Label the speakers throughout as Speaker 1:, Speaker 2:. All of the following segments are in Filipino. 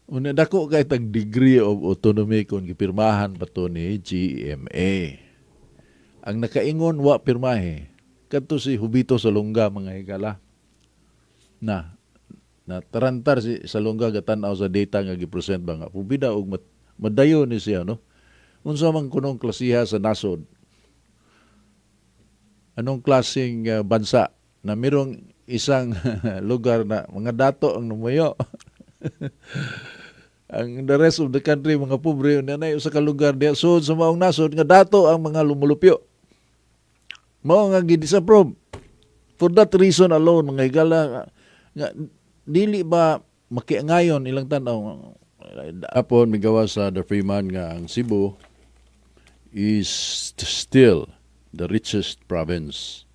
Speaker 1: Una dako kay tag degree of autonomy kung gipirmahan pa to ni GMA. Ang nakaingon wa pirmahe kadto si Hubito Salonga mga higala na tarantar si Salonga gatan-aw sa data nga gipresent ba nga pubida og madayon ni siya no. Unsa man kunong klasiha sa nasod? Anong klaseng bansa na mirong isang lugar na mga dato ang numuyo? Ang the rest of the country mga pobre na usa ka lugar diya sud sa maong nasod nga dato ang mga lumulupyo. Mao nga gidisapprove. For that reason alone mga higala nga dili ba makiangayon ilang tan-aw apon migawa sa the Freeman nga ang Cebu is still the richest province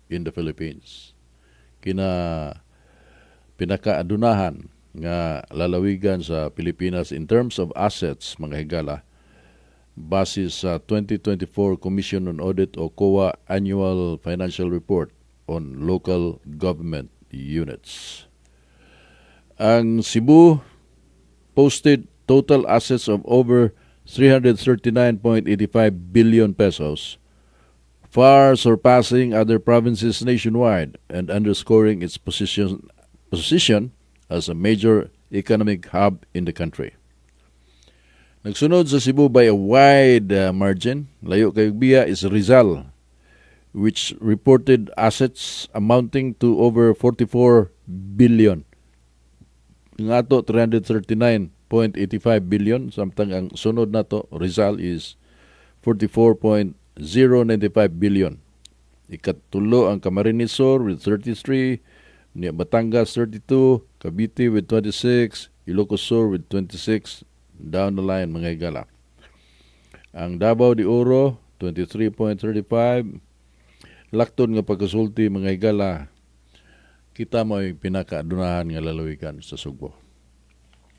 Speaker 1: in the Philippines. Kina pinakaadunahan nga lalawigan sa Pilipinas in terms of assets mga higala base sa 2024 Commission on Audit o COA Annual Financial Report on Local Government Units. Ang Cebu posted total assets of over 339.85 billion pesos, far surpassing other provinces nationwide and underscoring its position as a major economic hub in the country. Nagsunod sa Cebu by a wide margin, layo kay biya is Rizal, which reported assets amounting to over 44 billion. Ng ato 339.85 billion, samtang ang sunod nato Rizal is 44.095 billion. Ikatulo ang Camarines Sur with 33, Batangas 32, Cavite with 26, Ilocos Sur with 26, down the line mga higala. Ang Davao de Oro 23.35, lakton nga pagkasulti mga higala, kita mo yung pinakaadunahan nga lalawigan sa Sugbo.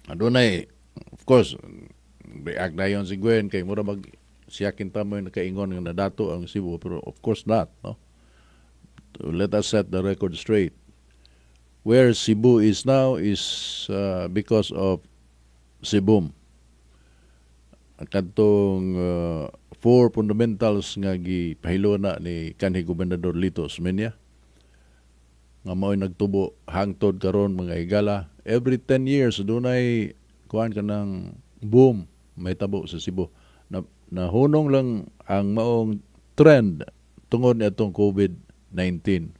Speaker 1: Adunay, of course, react na yun si Gwen kay mura siyakin tamo yung nakaingon nga nadato ang Cebu, pero of course not, no? Let us set the record straight. Where Cebu is now is because of Cebum. Ang kantong four fundamentals nga gipahilo na ni kanhi Gobernador Lito Sumenya nga mao'y nagtubo hangtod karon mga higala. Every 10 years dunay kuan kanang boom may tabo sa Cebu. Nahunong lang ang maong trend tungod nitong COVID-19.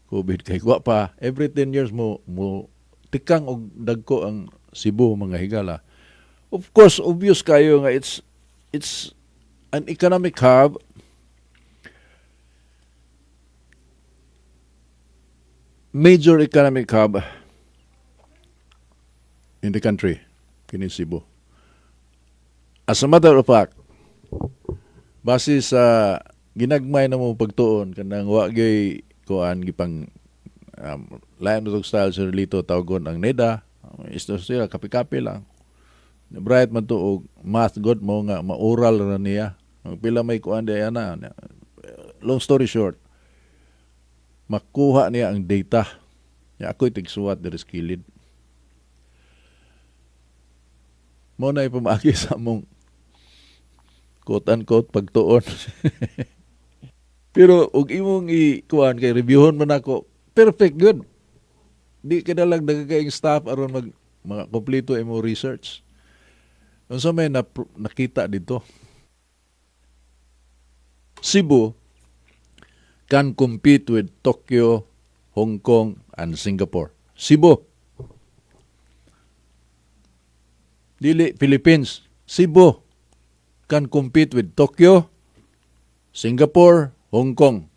Speaker 1: COVID kay wa pa every 10 years mo tikang og dagko ang Cebu mga higala. Of course obvious kayo nga it's an economic hub, major economic hub in the country kini Cebu. As a matter of fact, base sa ginagmay na mo pagtuon kanang wa gyud kuan gipang lain utog style sa Lito tawgon ang NEDA, isto sila kapi-kapi lang. Bright man to og math god mo nga maural ra niya. Ang pila may kuan di ana. Long story short, makuha niya ang data. Ya ako'y tigsuwat diri sa kilid. Mo na ipamagi sa mong quote-unquote pagtuon. Pero ug imong kuan kay reviewon man ako, perfect good. Di ka na lang nagkakaing staff aron mga kompleto imo research. Unsa may nakita dito? Cebu can compete with Tokyo, Hong Kong, and Singapore. Cebu. Dili Philippines. Cebu can compete with Tokyo, Singapore, Hong Kong.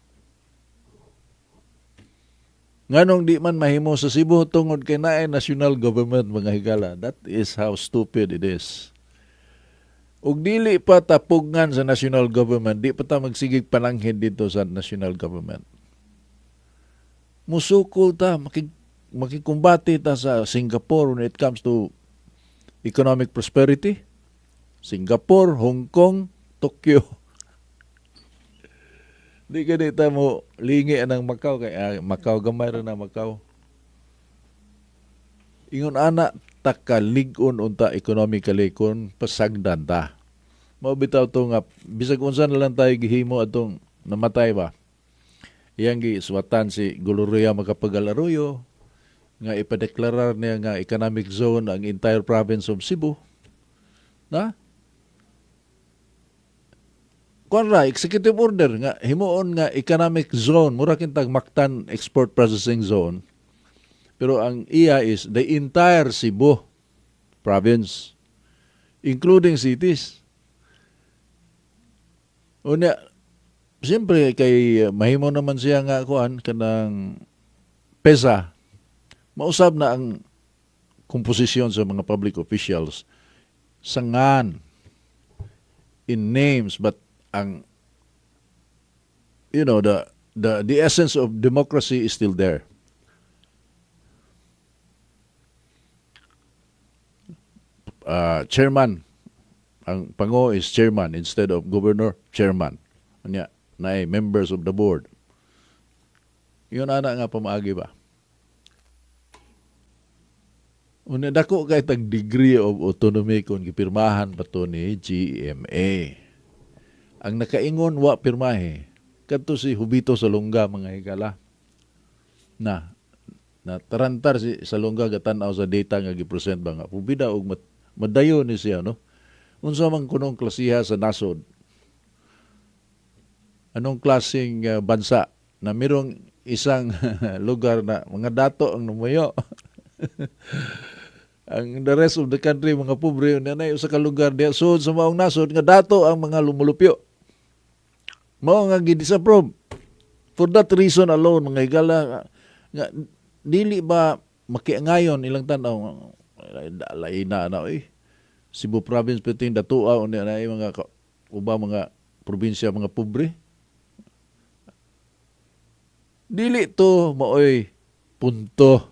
Speaker 1: Nganong di man mahimo sa Cebu tungod kay naay national government mga higala. That is how stupid it is. Ug dili pa tapugngan sa national government, di pa ta magsigig pananghin dito sa national government. Musukol ta, makikumbati ta sa Singapore when it comes to economic prosperity. Singapore, Hong Kong, Tokyo. Di ka dito mo lingi ng Macau, kay Macau gamay rin na Macau. Ingon ana takaligon unta economically kung pasagdan ta. Mao bitaw to nga bisag unsa na lang tayo gihimo atong namatay ba. Iyang giiswatan si Gloria Macapagal-Arroyo nga ipadeklarar niya nga economic zone ang entire province of Cebu. Na? Kuan executive order nga himuon nga economic zone mura kintag Mactan Export Processing Zone. Pero ang iya is the entire Cebu province including cities. Unya siyempre kay mahimo naman siya nga kuan kanang pesa. Mausab na ang komposisyon sa mga public officials sangan in names but ang the essence of democracy is still there. Chairman, ang pango is chairman instead of governor, chairman. Anya na members of the board. Yun ana nga pamaagi ba. Una dako kay tag degree of autonomy kung gipirmahan pa to ni GMA. Ang nakaingon wa pirmahe kadto si Hubito Salonga mga higala. Na tarantar si Salonga gatan-aw sa data nga gipresent ba nga pubida og madayon ni siya no. Unsa man kunong klasiha sa nasod? Anong klaseng bansa na mirong isang lugar na mga dato ang numuyo? Ang the rest of the country mga pobre nanay usa ka lugar diya sud sa maong nasod nga dato ang mga lumulupyo. Mao nga gidisapprove. For that reason alone mga higala nga dili ba makiangayon ilang tan-aw laina na Cebu province piting datua unya na mga uba mga probinsya mga pobre. Dili to maoy punto.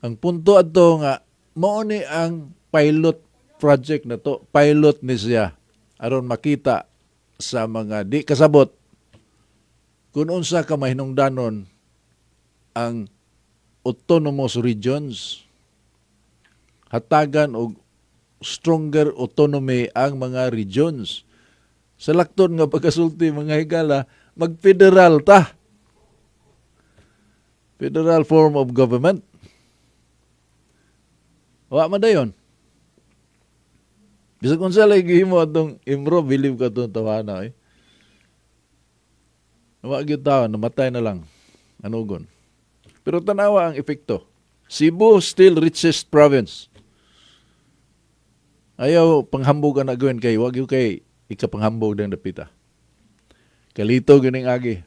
Speaker 1: Ang punto adto nga mao ni ang pilot project na to. Pilot ni siya aron makita sa mga di kasabot kung unsa ka mahinungdanon ang autonomous regions. Hatagan og stronger autonomy ang mga regions. Sa lakton nga pagkasulti mga higala, mag-federal ta. Federal form of government. Wa man dayon. Bisag unsa lay gihimo atong imro believe ka tong tawana Wa gyud tawo namatay na lang anugon. Pero tanawa ang epekto. Cebu still richest province. Ayaw panghambog na gawin kay wag gyud kay ikapanghambog dang dapita. Kalito gining agi.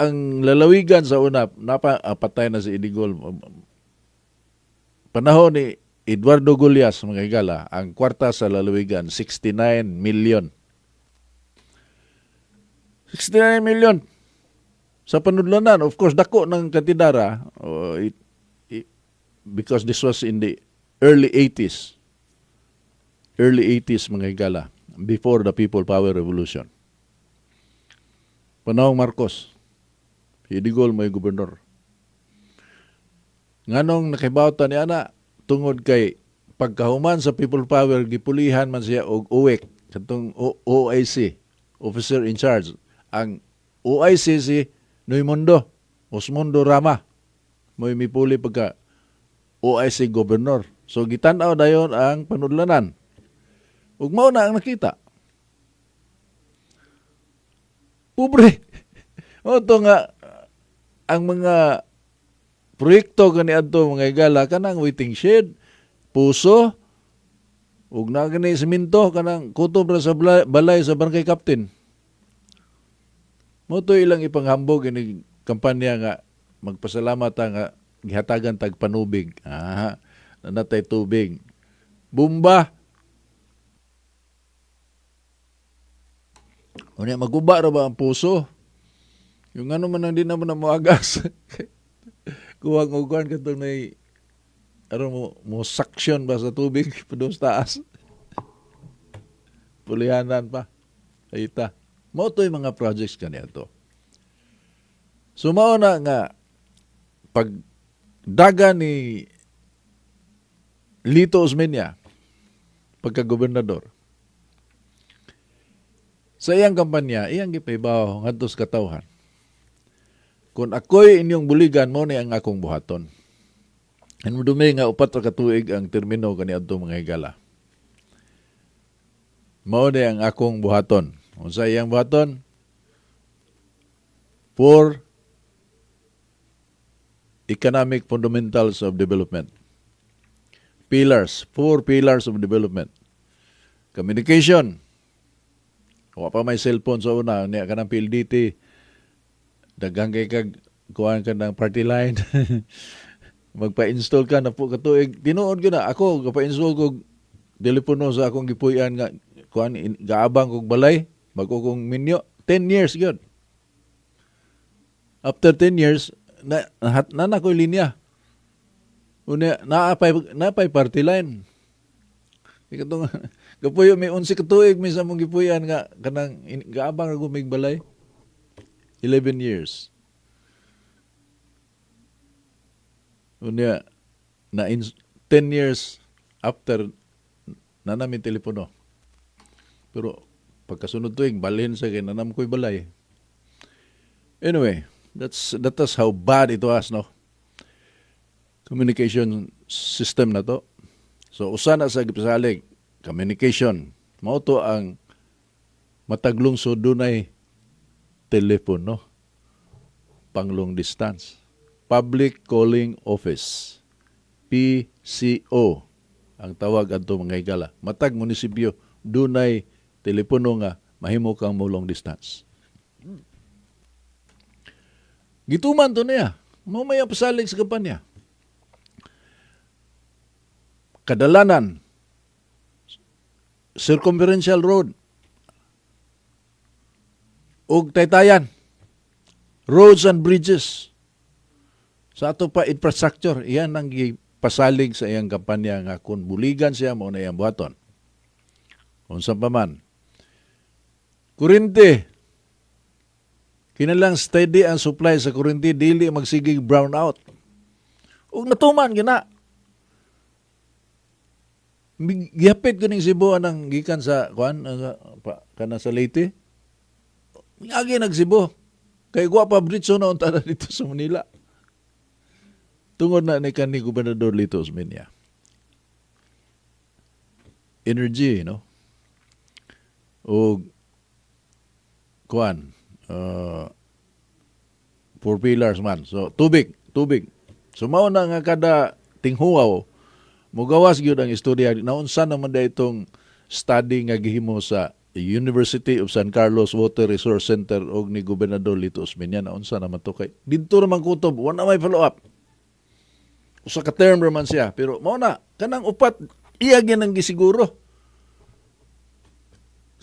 Speaker 1: Ang lalawigan sa una, patay na si Idigol. Panahon ni Eduardo Gullias, mga higala, ang kwarta sa lalawigan, 69 million. 69 million. Sa panudlanan, of course, dako ng kantidara, because this was in the early 80s. Early 80s, mga higala, before the People Power Revolution. Panahong Marcos, Idigol may gobernador. Nganong nakibawta ni ana tungod kay pagkahuman sa People Power gipulihan man siya og UWEC katong OIC, Officer in Charge. Ang OIC si Noymundo, Osmundo Rama. Mo'y mipuli pagka OIC Governor. So gitan-aw dayon ang panudlanan. Ug mao na ang nakita. Pobre. O to nga ang mga proyekto gani adto mga higala kanang waiting shed, puso, ug na gani semento kanang kutob ra sa balay sa barangay captain. Mo to ilang ipanghambog ini kampanya nga magpasalamat nga gihatagan tag panubig. Nanatay tubig. Bumba. Unya maguba ra ba ang puso? Yung ano man ang di naman na moagas. Kuwang uguan ka ito may mo suction ba sa tubig pados taas. pulihanan pa. Ayta. Mao to'y mga projects kaniadto. So mao na nga pag daga ni Lito Osmeña pagka-gobernador, sa iyang kampanya, iyang gipaibaw ngadto sa katawhan. Kung ako'y inyong buligan, mo ni ang akong buhaton. Ano dumi nga 4 ka tuig ang termino kaniadto mga higala. Mao ni ang akong buhaton. Unsa iyang buhaton? 4 economic fundamentals of development. Pillars, 4 pillars of development. Communication. Wa pa may cellphone sa una, niya ka ng PLDT. Daghang kay kag kuhaan ka ng party line. Magpa-install ka na po katuig. Tinuod ko na, ako, gapa-install ko telepono sa akong gipuyan nga, kuhaan, gaabang kong balay, bago kong minyo. 10 years, yun. After 10 years, na ko'y linya. Una, naapay party line. Ikatong, kapuyo, may 11 katuig, may sa mong gipuyan nga, kanang, gaabang ako may balay. 11 years. Unya, 10 years after na namin telepono. Pero pagkasunod tuig, balhin sa kay nanam ko'y balay. Anyway, that is how bad it was, no? Communication system na to. So, usa na sa gipasalig, communication. Mao to ang mataglong so dunay telepono pang long distance. Public Calling Office. PCO ang tawag adto mga higala. Matag munisipyo dunay telepono nga mahimo kang mo long distance. Gituman to niya. Mamaya pasalig sa kampanya. Kadalanan, circumferential road, ug taytayan, roads and bridges. Sa ato pa infrastructure, iyan ang pasalig sa iyang kampanya nga kung buligan siya mo na iyang buhaton. Unsa pa man. Kuryente. Kinalang steady ang supply sa kuryente, dili magsigig brownout. Ug natuman gina. Gihapit ko ning Cebu anang gikan sa kana sa Leyte. Lagi nagsibo. Kay guwapa bridge na unta na dito sa Manila. Tungod na ni kanhi Gobernador Lito Osmeña. Energy, no? O kuan 4 pillars man. So tubig. So mao na nga kada tinghuaw mugawas gyud ang istorya naunsa naman da itong study nga gihimo sa University of San Carlos Water Resource Center og ni Gobernador Lito Osmeña naunsa naman to kay didto naman kutob wala may follow up. Usa ka term man siya pero mao na kanang upat iya gyud ang gisiguro.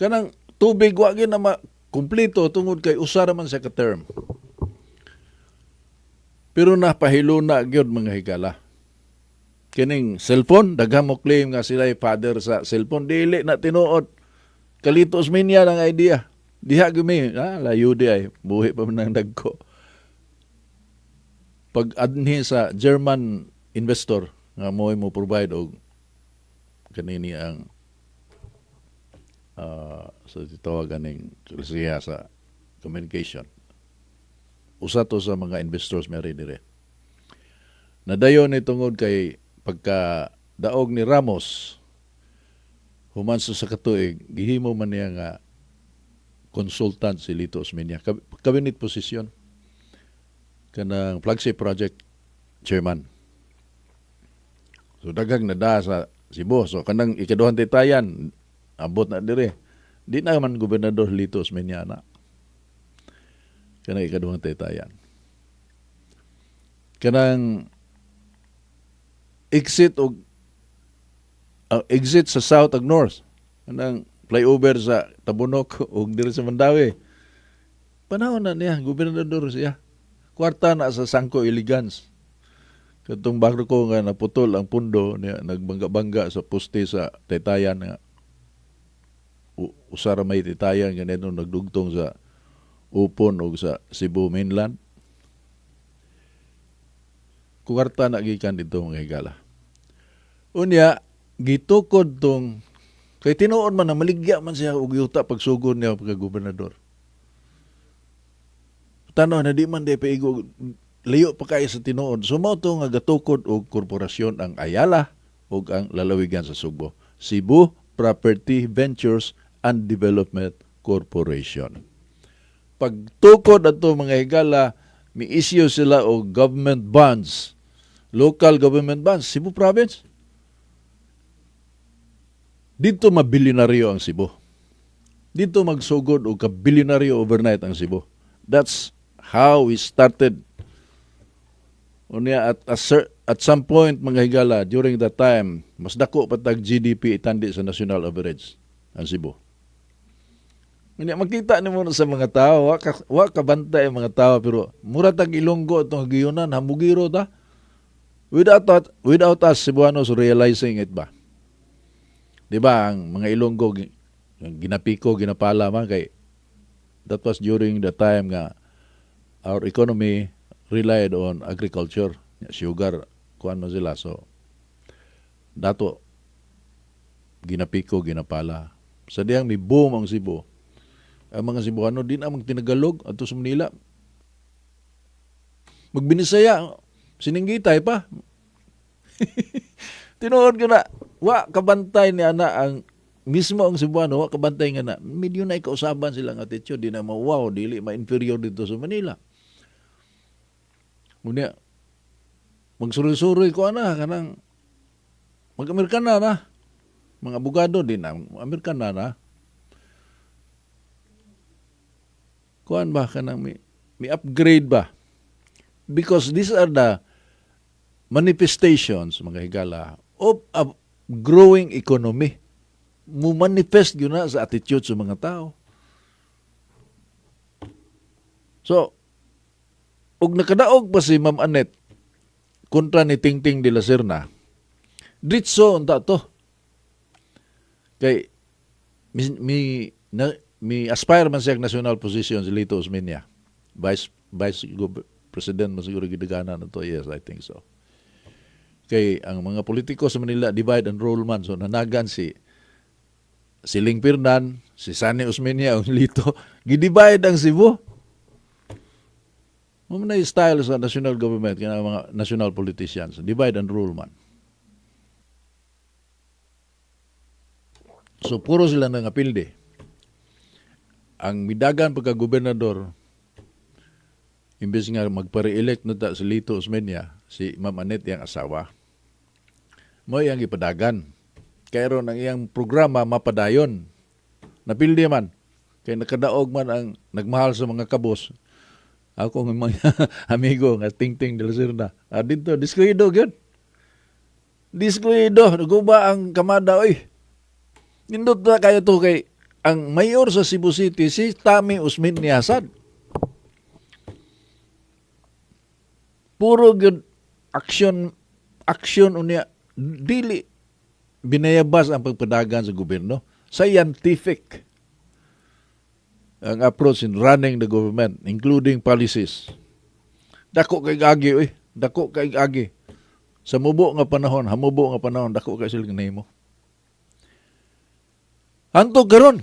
Speaker 1: Kanang tubig wa gyud na kumpleto tungod kay usa ra man siya ka term. Pero napahilo na gyud mga higala. Kining cellphone, daghang mo claim nga sila father sa cellphone. Dili na tinuod. Kalito Osmeña ng idea. Diha gumi, layo di ay. Buhi pa man ng dagko. Pag-adni sa German investor, nga mo provide og kanini ang sa titawagan ng siya sa communication. Usa to sa mga investors may dire. Nadayon ni tungod kay pagka daog ni Ramos human sa katuig gihimo man niya nga consultant si Lito Osmeña cabinet position kanang flagship project chairman. So daghang nada sa Cebu. So kanang ikaduhang taytayan abot na dire. Di na man Gobernador Lito Osmeña na. Kanang ikaduhang taytayan. Kanang exit sa south ug north anang flyover sa Tabunok ug diri sa Mandawi panahon na niya gobernador siya kwarta na sa Sangko Elegance katong barko nga naputol ang pundo niya nagbangga-bangga sa poste sa taytayan nga usara may titayan ganito nagdugtong sa Upon o sa Cebu mainland. Kuwarta na gikan dito mga higala. Unya, gitukod tong, kay tinuon man na maligya man siya og yuta pagsugod niya pagka-gobernador. Tanaw na di man di paigo, layo pa kayo sa tinuod. Sumaw to nga gatukod og korporasyon ang Ayala o ang lalawigan sa Subo. Cebu Property Ventures and Development Corporation. Pagtukod ato mga higala, mi-issue sila og government bonds, local government bonds, Cebu Province. Dito mabilionaryo ang Cebu. Dito magsugod og kabilionaryo overnight ang Cebu. That's how we started. Unya at some point mga higala, during that time, mas dako patag GDP itandi sa national average ang Cebu. Unya makita nimo sa mga tao, wa kabantay ang mga tao pero mura tag Ilonggo atong giyunan hamugiro ta. Without us Cebuanos realizing it ba? Di ba ang mga Ilonggo ginapiko, ginapala man kay that was during the time nga our economy relied on agriculture, sugar, kuan man sila. So dato ginapiko, ginapala. Sa diyang ni boom ang Cebu. Ang mga Cebuano din ang tinagalog ato sa Manila. Magbinisaya, sininggitay pa. Tinuod ko na, wa kabantay ni ana ang mismo ang Cebuano, wa kabantay nga na. Medyo na ikausaban silang attitude, di na wow, dili ma-inferior dito sa Manila. Muna, magsuri-suri ko ana, kanang mag-Amerikana na. Mga abogado din na, Amerikana na. Kuan ba kanang may upgrade ba? Because these are the manifestations, mga higala, of a growing economy. Mu-manifest yun na sa attitude sa mga tao. So, og nakadaog pa si Ma'am Annette kontra ni Tingting de la Serna, ditso unta to. Kay mi aspire man siya national position si Lito Osmeña. Vice President man siguro gidagana na to. Yes, I think so. Kay ang mga politiko sa Manila divide and rule man. So nanagan si Ling Pirnan, si Sani Osmeña, ang Lito, gidivide ang Cebu. Mamana yung style sa national government, kaya mga national politicians, divide and rule man. So puro sila nang apilde. Ang midagan pagka-gobernador, imbes nga magpare-elect na ta si Lito Osmeña, si Ma'am Annette yung asawa, mo yung ipadagan. Kaya ron ang iyang programa mapadayon. Napildi man. Kaya nakadaog man ang nagmahal sa mga kabos. Ako ng mga amigo nga Tingting de la Serna. Dito, diskuido yun. Diskuido. Naguba ang kamada. Oy, nindot na kayo to kay ang mayor sa Cebu City, si Tami Osmeña Hassan. Puro good action unya, dili binayabas ang pagpadagan sa gobyerno. Scientific ang approach in running the government, including policies. Dako kay agi, oy. Dako kay agi. Sa mubo nga panahon, hamubo nga panahon, dako kay sila nahimo. Hangtod karon.